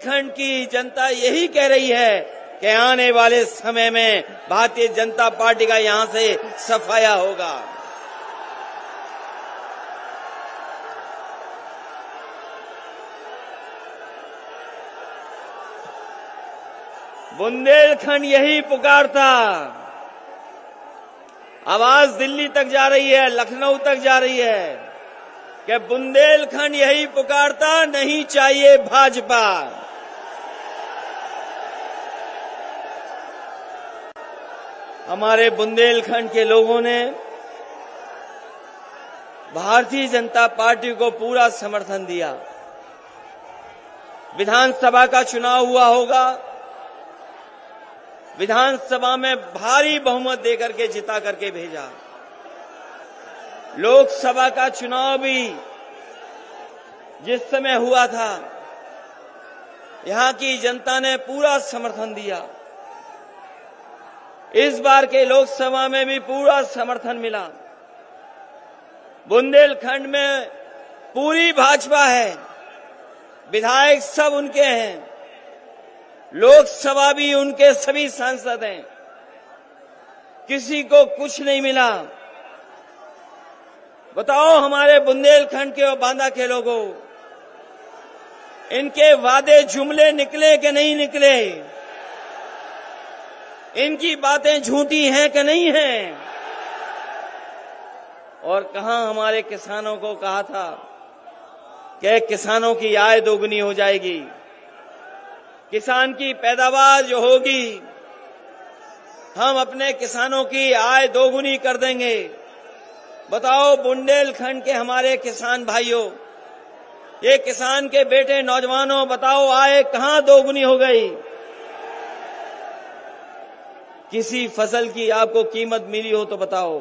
उत्तराखंड की जनता यही कह रही है कि आने वाले समय में भारतीय जनता पार्टी का यहां से सफाया होगा। बुंदेलखंड यही पुकारता, आवाज दिल्ली तक जा रही है, लखनऊ तक जा रही है कि बुंदेलखंड यही पुकारता, नहीं चाहिए भाजपा। हमारे बुंदेलखंड के लोगों ने भारतीय जनता पार्टी को पूरा समर्थन दिया। विधानसभा का चुनाव हुआ होगा, विधानसभा में भारी बहुमत देकर के जिता करके भेजा। लोकसभा का चुनाव भी जिस समय हुआ था, यहां की जनता ने पूरा समर्थन दिया। इस बार के लोकसभा में भी पूरा समर्थन मिला। बुंदेलखंड में पूरी भाजपा है, विधायक सब उनके हैं, लोकसभा भी उनके सभी सांसद हैं, किसी को कुछ नहीं मिला। बताओ हमारे बुंदेलखंड के और बांदा के लोगों, इनके वादे जुमले निकले कि नहीं निकले? इनकी बातें झूठी हैं कि नहीं हैं? और कहां हमारे किसानों को कहा था कि किसानों की आय दोगुनी हो जाएगी, किसान की पैदावार जो होगी हम अपने किसानों की आय दोगुनी कर देंगे। बताओ बुंदेलखंड के हमारे किसान भाइयों, ये किसान के बेटे नौजवानों, बताओ आय कहां दोगुनी हो गई? किसी फसल की आपको कीमत मिली हो तो बताओ।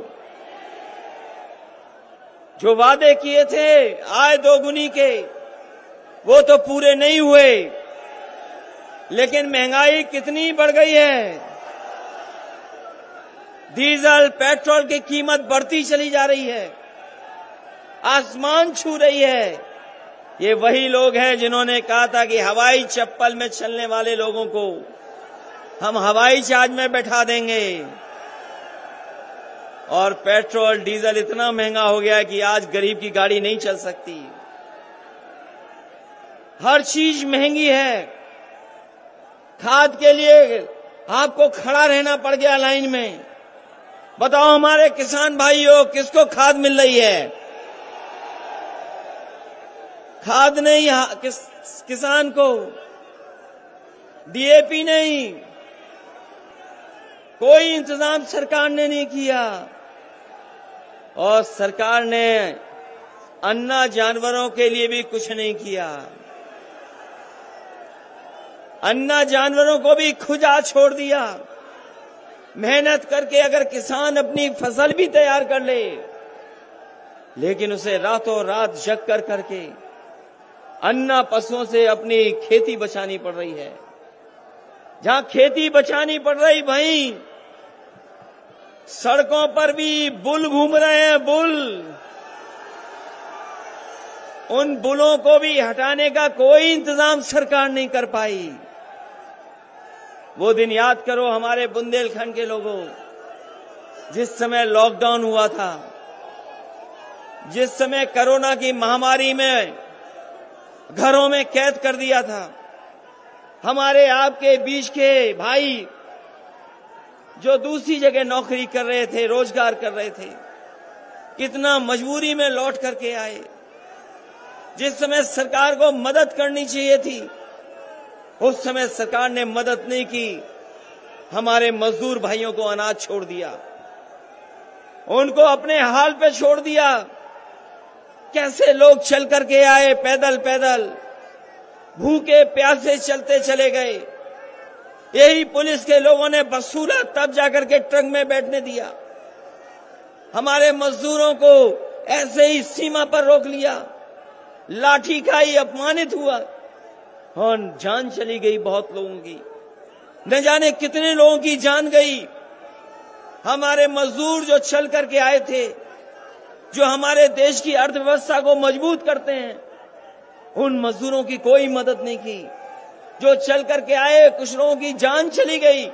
जो वादे किए थे आय दोगुनी के, वो तो पूरे नहीं हुए। लेकिन महंगाई कितनी बढ़ गई है, डीजल पेट्रोल की कीमत बढ़ती चली जा रही है, आसमान छू रही है। ये वही लोग हैं जिन्होंने कहा था कि हवाई चप्पल में चलने वाले लोगों को हम हवाई जहाज में बैठा देंगे। और पेट्रोल डीजल इतना महंगा हो गया कि आज गरीब की गाड़ी नहीं चल सकती। हर चीज महंगी है। खाद के लिए आपको खड़ा रहना पड़ गया लाइन में। बताओ हमारे किसान भाइयों, किसको खाद मिल रही है? खाद नहीं किसान को, डीएपी नहीं, कोई इंतजाम सरकार ने नहीं किया। और सरकार ने अन्ना जानवरों के लिए भी कुछ नहीं किया। अन्ना जानवरों को भी खुजा छोड़ दिया। मेहनत करके अगर किसान अपनी फसल भी तैयार कर ले, लेकिन उसे रातों रात जग कर करके अन्ना पशुओं से अपनी खेती बचानी पड़ रही है। जहां खेती बचानी पड़ रही, वहीं सड़कों पर भी बुल घूम रहे हैं, बुल। उन बुलों को भी हटाने का कोई इंतजाम सरकार नहीं कर पाई। वो दिन याद करो हमारे बुंदेलखंड के लोगों, जिस समय लॉकडाउन हुआ था, जिस समय कोरोना की महामारी में घरों में कैद कर दिया था। हमारे आपके बीच के भाई जो दूसरी जगह नौकरी कर रहे थे, रोजगार कर रहे थे, कितना मजबूरी में लौट करके आए। जिस समय सरकार को मदद करनी चाहिए थी, उस समय सरकार ने मदद नहीं की। हमारे मजदूर भाइयों को अनाज छोड़ दिया, उनको अपने हाल पे छोड़ दिया। कैसे लोग चल करके आए, पैदल पैदल, भूखे प्यासे चलते चले गए। यही पुलिस के लोगों ने वसूला, तब जाकर के ट्रक में बैठने दिया। हमारे मजदूरों को ऐसे ही सीमा पर रोक लिया, लाठी खाई, अपमानित हुआ और जान चली गई बहुत लोगों की। न जाने कितने लोगों की जान गई। हमारे मजदूर जो चल करके आए थे, जो हमारे देश की अर्थव्यवस्था को मजबूत करते हैं, उन मजदूरों की कोई मदद नहीं की। जो चल करके आए, कुछ लोगों की जान चली गई,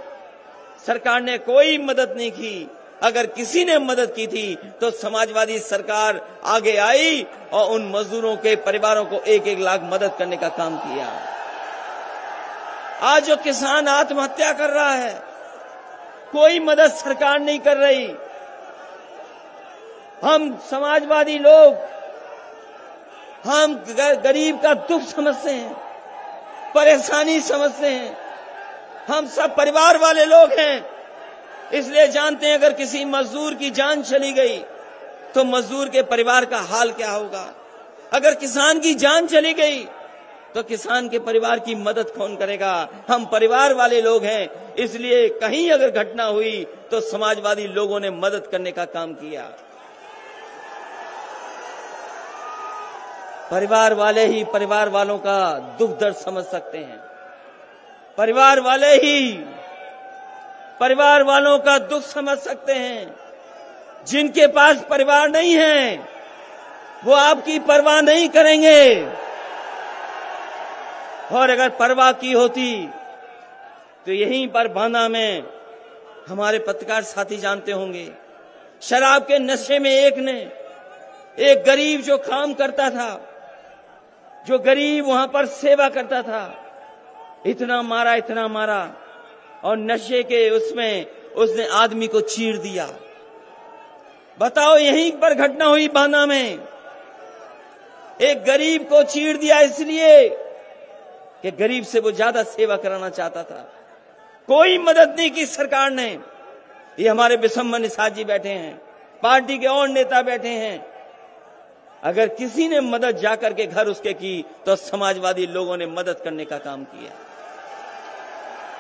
सरकार ने कोई मदद नहीं की। अगर किसी ने मदद की थी तो समाजवादी सरकार आगे आई और उन मजदूरों के परिवारों को 1-1 लाख मदद करने का काम किया। आज जो किसान आत्महत्या कर रहा है, कोई मदद सरकार नहीं कर रही। हम समाजवादी लोग, हम गरीब का दुख समझते हैं, परेशानी समझते हैं। हम सब परिवार वाले लोग हैं, इसलिए जानते हैं अगर किसी मजदूर की जान चली गई तो मजदूर के परिवार का हाल क्या होगा। अगर किसान की जान चली गई तो किसान के परिवार की मदद कौन करेगा। हम परिवार वाले लोग हैं, इसलिए कहीं अगर घटना हुई तो समाजवादी लोगों ने मदद करने का काम किया। परिवार वाले ही परिवार वालों का दुख दर्द समझ सकते हैं। परिवार वाले ही परिवार वालों का दुख समझ सकते हैं। जिनके पास परिवार नहीं है वो आपकी परवाह नहीं करेंगे, और अगर परवाह की होती तो यहीं पर बांदा में हमारे पत्रकार साथी जानते होंगे, शराब के नशे में एक गरीब जो काम करता था, जो गरीब वहां पर सेवा करता था, इतना मारा और नशे के उसमें उसने आदमी को चीर दिया। बताओ, यहीं पर घटना हुई बांदा में, एक गरीब को चीर दिया इसलिए कि गरीब से वो ज्यादा सेवा कराना चाहता था। कोई मदद नहीं की सरकार ने। ये हमारे बिशम्बर निषाद जी बैठे हैं, पार्टी के और नेता बैठे हैं। अगर किसी ने मदद जाकर के घर उसके की तो समाजवादी लोगों ने मदद करने का काम किया।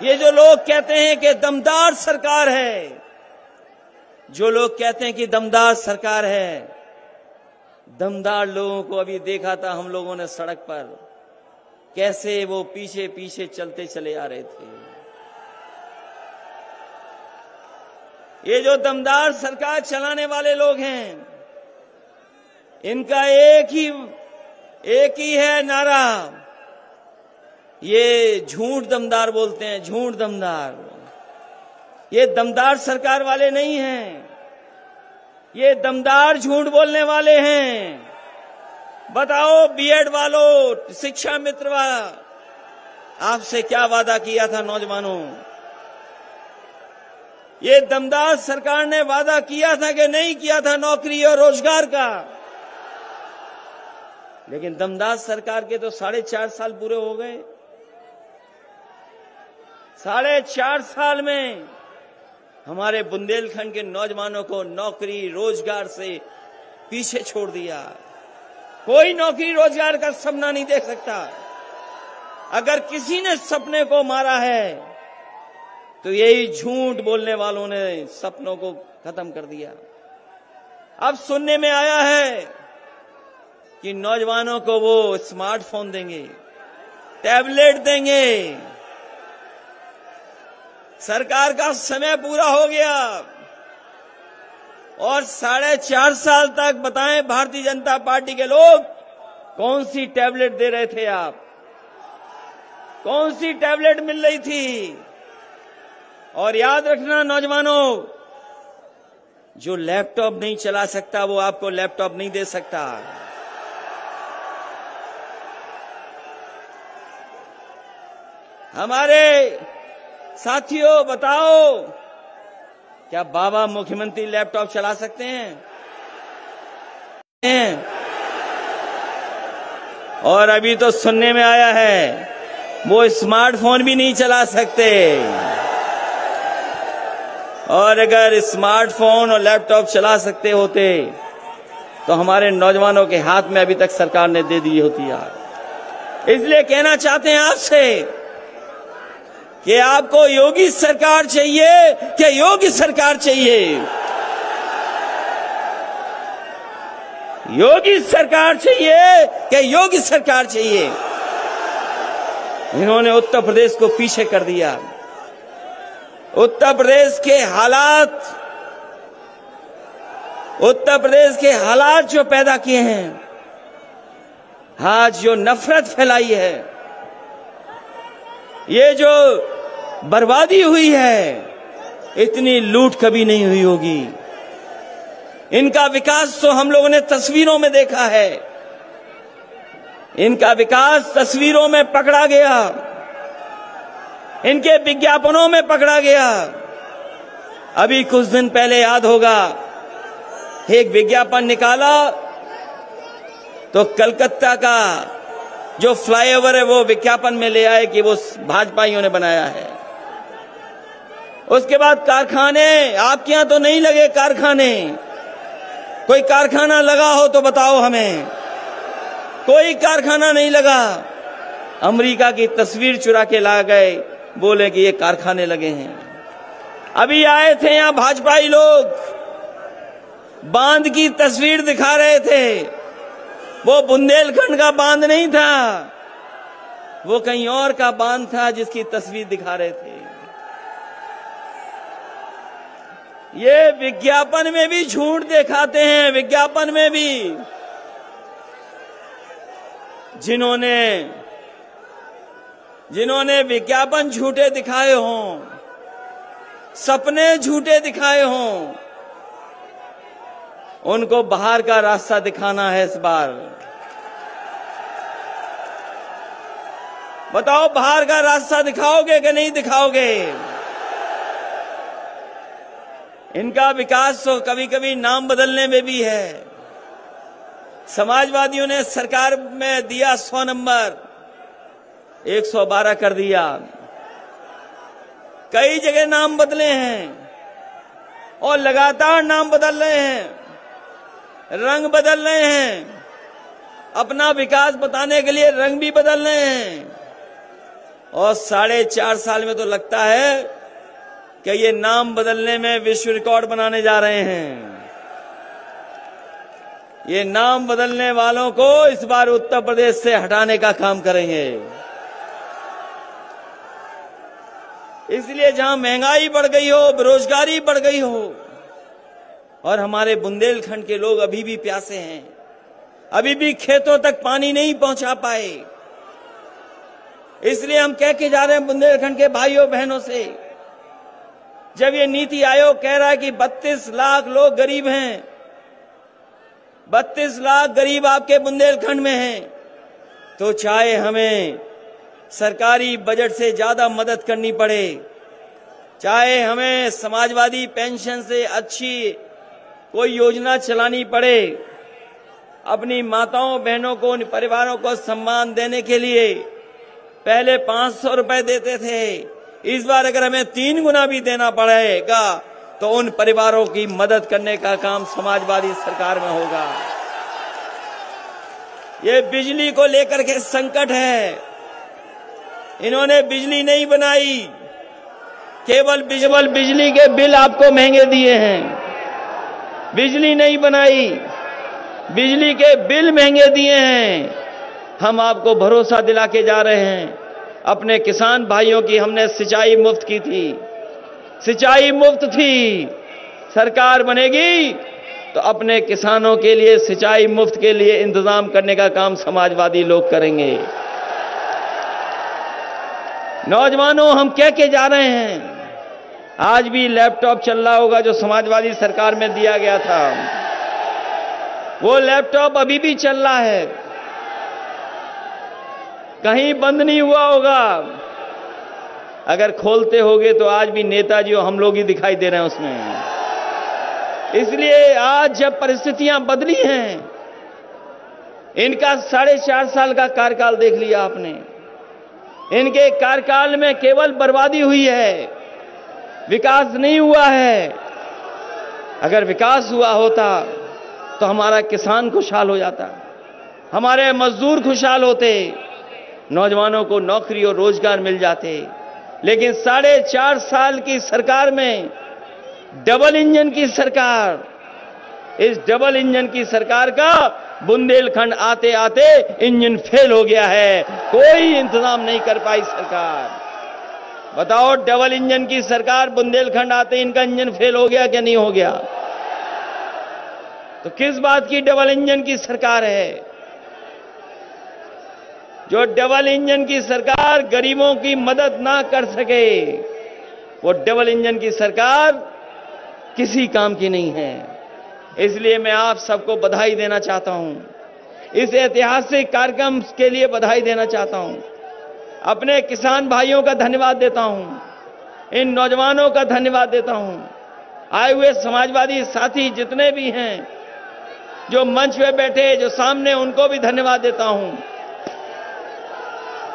ये जो लोग कहते हैं कि दमदार सरकार है, जो लोग कहते हैं कि दमदार सरकार है, दमदार लोगों को अभी देखा था हम लोगों ने सड़क पर, कैसे वो पीछे पीछे चलते चले आ रहे थे। ये जो दमदार सरकार चलाने वाले लोग हैं, इनका एक ही है नारा, ये झूठ दमदार बोलते हैं, झूठ दमदार। ये दमदार सरकार वाले नहीं हैं, ये दमदार झूठ बोलने वाले हैं। बताओ बीएड वालों, शिक्षा मित्र वाला, आपसे क्या वादा किया था नौजवानों? ये दमदार सरकार ने वादा किया था कि नहीं किया था नौकरी और रोजगार का? लेकिन दमदार सरकार के तो 4.5 साल पूरे हो गए। 4.5 साल में हमारे बुंदेलखंड के नौजवानों को नौकरी रोजगार से पीछे छोड़ दिया। कोई नौकरी रोजगार का सपना नहीं देख सकता। अगर किसी ने सपने को मारा है तो यही झूठ बोलने वालों ने सपनों को खत्म कर दिया। अब सुनने में आया है कि नौजवानों को वो स्मार्टफोन देंगे, टैबलेट देंगे। सरकार का समय पूरा हो गया और 4.5 साल तक बताएं भारतीय जनता पार्टी के लोग कौन सी टैबलेट दे रहे थे आप? कौन सी टैबलेट मिल रही थी? और याद रखना नौजवानों, जो लैपटॉप नहीं चला सकता वो आपको लैपटॉप नहीं दे सकता। हमारे साथियों बताओ, क्या बाबा मुख्यमंत्री लैपटॉप चला सकते हैं? और अभी तो सुनने में आया है वो स्मार्टफोन भी नहीं चला सकते। और अगर स्मार्टफोन और लैपटॉप चला सकते होते तो हमारे नौजवानों के हाथ में अभी तक सरकार ने दे दी होती यार। इसलिए कहना चाहते हैं आपसे कि आपको योगी सरकार चाहिए कि योगी सरकार चाहिए? योगी सरकार चाहिए कि योगी सरकार चाहिए? इन्होंने उत्तर प्रदेश को पीछे कर दिया। उत्तर प्रदेश के हालात जो पैदा किए हैं, आज जो नफरत फैलाई है, ये जो बर्बादी हुई है, इतनी लूट कभी नहीं हुई होगी। इनका विकास तो हम लोगों ने तस्वीरों में देखा है, इनका विकास तस्वीरों में पकड़ा गया, इनके विज्ञापनों में पकड़ा गया। अभी कुछ दिन पहले याद होगा, एक विज्ञापन निकाला तो कलकत्ता का जो फ्लाईओवर है वो विज्ञापन में ले आए कि वो भाजपाइयों ने बनाया है। उसके बाद कारखाने, आपके यहां तो नहीं लगे कारखाने, कोई कारखाना लगा हो तो बताओ हमें। कोई कारखाना नहीं लगा। अमेरिका की तस्वीर चुरा के ला गए, बोले कि ये कारखाने लगे हैं। अभी आए थे यहां भाजपाई लोग, बांध की तस्वीर दिखा रहे थे। वो बुंदेलखंड का बांध नहीं था, वो कहीं और का बांध था जिसकी तस्वीर दिखा रहे थे। ये विज्ञापन में भी झूठ दिखाते हैं, विज्ञापन में भी। जिन्होंने विज्ञापन झूठे दिखाए हों, सपने झूठे दिखाए हों, उनको बाहर का रास्ता दिखाना है इस बार। बताओ, बाहर का रास्ता दिखाओगे कि नहीं दिखाओगे? इनका विकास तो कभी कभी नाम बदलने में भी है। समाजवादियों ने सरकार में दिया 100 नंबर, 112 कर दिया। कई जगह नाम बदले हैं और लगातार नाम बदल रहे हैं, रंग बदल रहे हैं। अपना विकास बताने के लिए रंग भी बदल रहे हैं। और 4.5 साल में तो लगता है कि ये नाम बदलने में विश्व रिकॉर्ड बनाने जा रहे हैं। ये नाम बदलने वालों को इस बार उत्तर प्रदेश से हटाने का काम करेंगे। इसलिए जहां महंगाई बढ़ गई हो, बेरोजगारी बढ़ गई हो, और हमारे बुंदेलखंड के लोग अभी भी प्यासे हैं, अभी भी खेतों तक पानी नहीं पहुंचा पाए, इसलिए हम कह के जा रहे हैं बुंदेलखंड के भाइयों बहनों से, जब ये नीति आयोग कह रहा है कि 32 लाख लोग गरीब हैं, 32 लाख गरीब आपके बुंदेलखंड में हैं, तो चाहे हमें सरकारी बजट से ज्यादा मदद करनी पड़े, चाहे हमें समाजवादी पेंशन से अच्छी कोई योजना चलानी पड़े, अपनी माताओं बहनों को, उन परिवारों को सम्मान देने के लिए पहले 500 रुपए देते थे, इस बार अगर हमें 3 गुना भी देना पड़ेगा तो उन परिवारों की मदद करने का काम समाजवादी सरकार में होगा। ये बिजली को लेकर के संकट है, इन्होंने बिजली नहीं बनाई, केवल बिजली के बिल आपको महंगे दिए हैं। बिजली नहीं बनाई, बिजली के बिल महंगे दिए हैं। हम आपको भरोसा दिला के जा रहे हैं, अपने किसान भाइयों की हमने सिंचाई मुफ्त की थी, सिंचाई मुफ्त थी। सरकार बनेगी तो अपने किसानों के लिए सिंचाई मुफ्त के लिए इंतजाम करने का काम समाजवादी लोग करेंगे। नौजवानों, हम कह के जा रहे हैं, आज भी लैपटॉप चल रहा होगा जो समाजवादी सरकार में दिया गया था, वो लैपटॉप अभी भी चल रहा है, कहीं बंद नहीं हुआ होगा। अगर खोलते होगे तो आज भी नेताजी और हम लोग ही दिखाई दे रहे हैं उसमें। इसलिए आज जब परिस्थितियां बदली हैं, इनका 4.5 साल का कार्यकाल देख लिया आपने, इनके कार्यकाल में केवल बर्बादी हुई है, विकास नहीं हुआ है। अगर विकास हुआ होता तो हमारा किसान खुशहाल हो जाता, हमारे मजदूर खुशहाल होते, नौजवानों को नौकरी और रोजगार मिल जाते। लेकिन 4.5 साल की सरकार में डबल इंजन की सरकार, इस डबल इंजन की सरकार का बुंदेलखंड आते आते इंजन फेल हो गया है, कोई इंतजाम नहीं कर पाई सरकार। बताओ, डबल इंजन की सरकार, बुंदेलखंड आते इनका इंजन फेल हो गया क्या नहीं हो गया? तो किस बात की डबल इंजन की सरकार है? जो डबल इंजन की सरकार गरीबों की मदद ना कर सके, वो डबल इंजन की सरकार किसी काम की नहीं है। इसलिए मैं आप सबको बधाई देना चाहता हूं, इस ऐतिहासिक कार्यक्रम के लिए बधाई देना चाहता हूं। अपने किसान भाइयों का धन्यवाद देता हूं, इन नौजवानों का धन्यवाद देता हूं, आए हुए समाजवादी साथी जितने भी हैं, जो मंच पे बैठे, जो सामने, उनको भी धन्यवाद देता हूं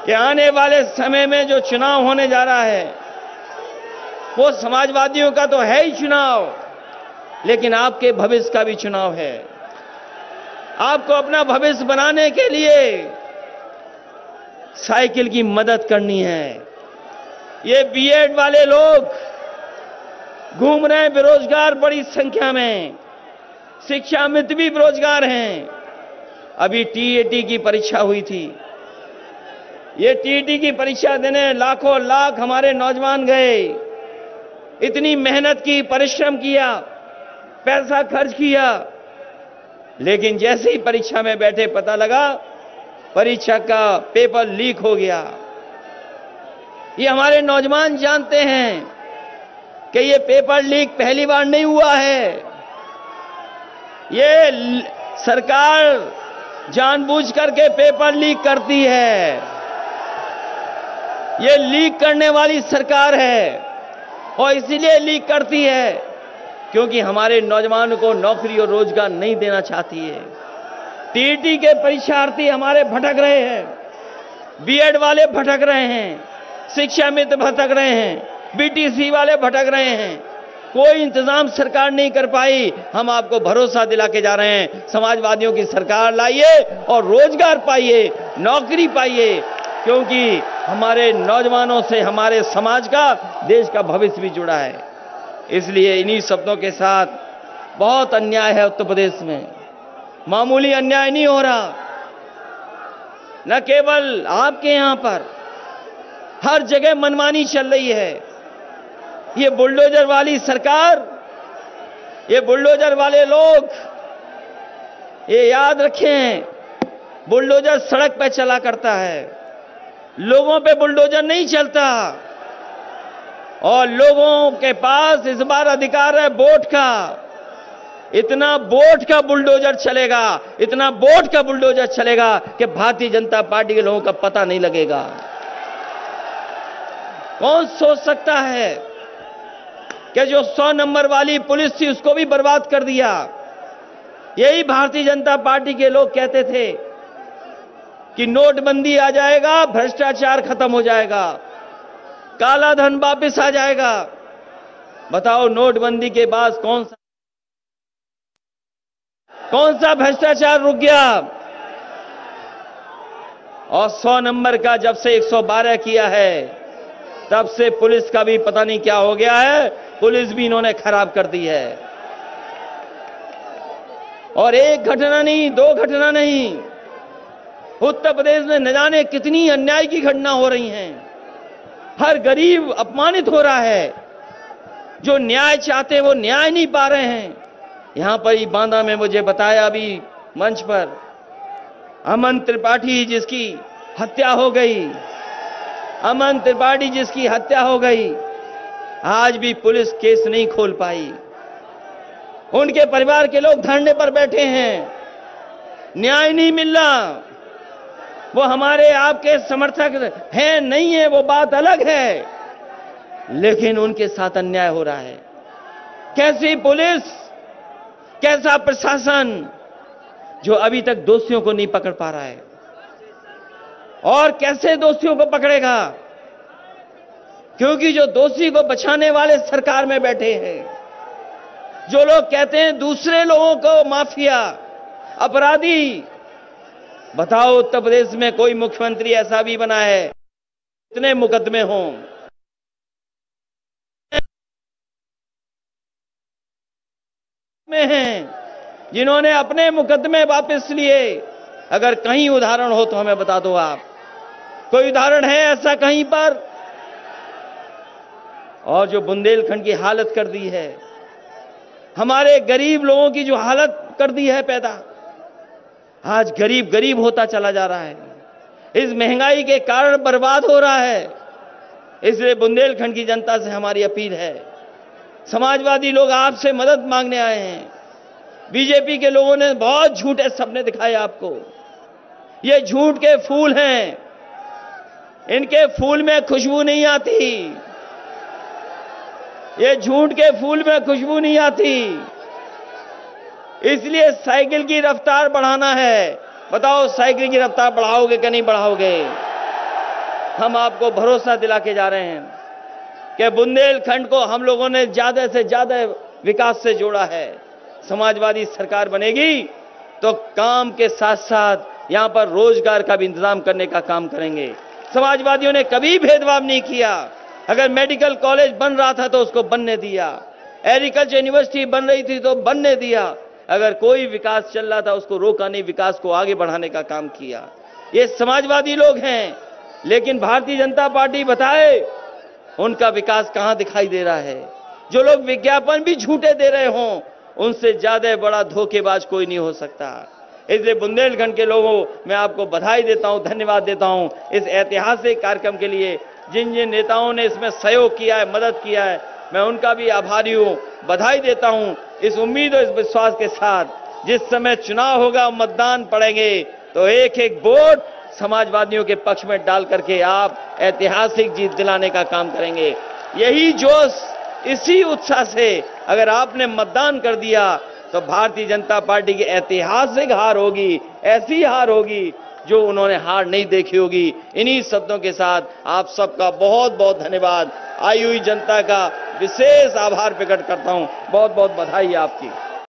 कि आने वाले समय में जो चुनाव होने जा रहा है, वो समाजवादियों का तो है ही चुनाव, लेकिन आपके भविष्य का भी चुनाव है। आपको अपना भविष्य बनाने के लिए साइकिल की मदद करनी है। ये बीएड वाले लोग घूम रहे हैं बेरोजगार बड़ी संख्या में, शिक्षा मित्र भी बेरोजगार हैं। अभी टीईटी की परीक्षा हुई थी, ये टीईटी की परीक्षा देने लाखों लाख हमारे नौजवान गए, इतनी मेहनत की, परिश्रम किया, पैसा खर्च किया, लेकिन जैसे ही परीक्षा में बैठे पता लगा परीक्षा का पेपर लीक हो गया। ये हमारे नौजवान जानते हैं कि ये पेपर लीक पहली बार नहीं हुआ है। ये सरकार जानबूझ करके पेपर लीक करती है। ये लीक करने वाली सरकार है और इसीलिए लीक करती है क्योंकि हमारे नौजवानों को नौकरी और रोजगार नहीं देना चाहती है। टीईटी के परीक्षार्थी हमारे भटक रहे हैं, बीएड वाले भटक रहे हैं, शिक्षा मित्र भटक रहे हैं, बीटीसी वाले भटक रहे हैं। कोई इंतजाम सरकार नहीं कर पाई। हम आपको भरोसा दिला के जा रहे हैं, समाजवादियों की सरकार लाइए और रोजगार पाइए, नौकरी पाइए, क्योंकि हमारे नौजवानों से हमारे समाज का, देश का भविष्य भी जुड़ा है। इसलिए इन्हीं शब्दों के साथ, बहुत अन्याय है उत्तर प्रदेश में, मामूली अन्याय नहीं हो रहा। न केवल आपके यहां पर, हर जगह मनमानी चल रही है। ये बुलडोजर वाली सरकार, ये बुलडोजर वाले लोग, ये याद रखें, बुलडोजर सड़क पे चला करता है, लोगों पे बुलडोजर नहीं चलता। और लोगों के पास इस बार अधिकार है वोट का। इतना वोट का बुलडोजर चलेगा, इतना वोट का बुलडोजर चलेगा कि भारतीय जनता पार्टी के लोगों का पता नहीं लगेगा। कौन सोच सकता है कि जो 100 नंबर वाली पुलिस थी उसको भी बर्बाद कर दिया। यही भारतीय जनता पार्टी के लोग कहते थे कि नोटबंदी आ जाएगा, भ्रष्टाचार खत्म हो जाएगा, काला धन वापस आ जाएगा। बताओ, नोटबंदी के बाद कौन सा भ्रष्टाचार रुक गया? और 100 नंबर का जब से 112 किया है, तब से पुलिस का भी पता नहीं क्या हो गया है। पुलिस भी इन्होंने खराब कर दी है। और एक घटना नहीं, दो घटना नहीं, उत्तर प्रदेश में न जाने कितनी अन्याय की घटना हो रही हैं। हर गरीब अपमानित हो रहा है। जो न्याय चाहते वो न्याय नहीं पा रहे हैं। यहां पर ही बांदा में मुझे बताया अभी मंच पर, अमन त्रिपाठी जिसकी हत्या हो गई, अमन त्रिपाठी जिसकी हत्या हो गई, आज भी पुलिस केस नहीं खोल पाई। उनके परिवार के लोग धरने पर बैठे हैं, न्याय नहीं मिल रहा। वो हमारे आपके समर्थक हैं नहीं है, वो बात अलग है, लेकिन उनके साथ अन्याय हो रहा है। कैसी पुलिस, कैसा प्रशासन जो अभी तक दोषियों को नहीं पकड़ पा रहा है, और कैसे दोषियों को पकड़ेगा? क्योंकि जो दोषी को बचाने वाले सरकार में बैठे हैं। जो लोग कहते हैं दूसरे लोगों को माफिया, अपराधी। बताओ, उत्तर प्रदेश में कोई मुख्यमंत्री ऐसा भी बना है इतने मुकदमे हों? में हैं जिन्होंने अपने मुकदमे वापस लिए। अगर कहीं उदाहरण हो तो हमें बता दो आप, कोई उदाहरण है ऐसा कहीं पर? और जो बुंदेलखंड की हालत कर दी है, हमारे गरीब लोगों की जो हालत कर दी है पैदा, आज गरीब गरीब होता चला जा रहा है। इस महंगाई के कारण बर्बाद हो रहा है। इसलिए बुंदेलखंड की जनता से हमारी अपील है, समाजवादी लोग आपसे मदद मांगने आए हैं। बीजेपी के लोगों ने बहुत झूठे सपने दिखाए आपको, ये झूठ के फूल हैं, इनके फूल में खुशबू नहीं आती, ये झूठ के फूल में खुशबू नहीं आती। इसलिए साइकिल की रफ्तार बढ़ाना है। बताओ साइकिल की रफ्तार बढ़ाओगे कि नहीं बढ़ाओगे? हम आपको भरोसा दिला के जा रहे हैं कि बुंदेलखंड को हम लोगों ने ज्यादा से ज्यादा विकास से जोड़ा है। समाजवादी सरकार बनेगी तो काम के साथ साथ यहां पर रोजगार का भी इंतजाम करने का काम करेंगे। समाजवादियों ने कभी भेदभाव नहीं किया। अगर मेडिकल कॉलेज बन रहा था तो उसको बनने दिया, एग्रीकल्चर यूनिवर्सिटी बन रही थी तो बनने दिया, अगर कोई विकास चल रहा था उसको रोका नहीं, विकास को आगे बढ़ाने का काम किया। ये समाजवादी लोग हैं। लेकिन भारतीय जनता पार्टी बताए उनका विकास कहां दिखाई दे रहा है? जो लोग विज्ञापन भी झूठे दे रहे हों, उनसे ज्यादा बड़ा धोखेबाज कोई नहीं हो सकता। इसलिए बुंदेलखंड के लोगों मैं आपको बधाई देता हूं, धन्यवाद देता हूं इस ऐतिहासिक कार्यक्रम के लिए। जिन जिन नेताओं ने इसमें सहयोग किया है, मदद किया है, मैं उनका भी आभारी हूं, बधाई देता हूं। इस उम्मीद और इस विश्वास के साथ जिस समय चुनाव होगा, मतदान पड़ेंगे तो एक एक वोट समाजवादियों के पक्ष में डाल करके आप ऐतिहासिक जीत दिलाने का काम करेंगे। यही जोश, इसी उत्साह से अगर आपने मतदान कर दिया तो भारतीय जनता पार्टी की ऐतिहासिक हार होगी, ऐसी हार होगी जो उन्होंने हार नहीं देखी होगी। इन्हीं शब्दों के साथ आप सबका बहुत बहुत धन्यवाद, आई हुई जनता का विशेष आभार प्रकट करता हूं। बहुत बहुत बधाई आपकी।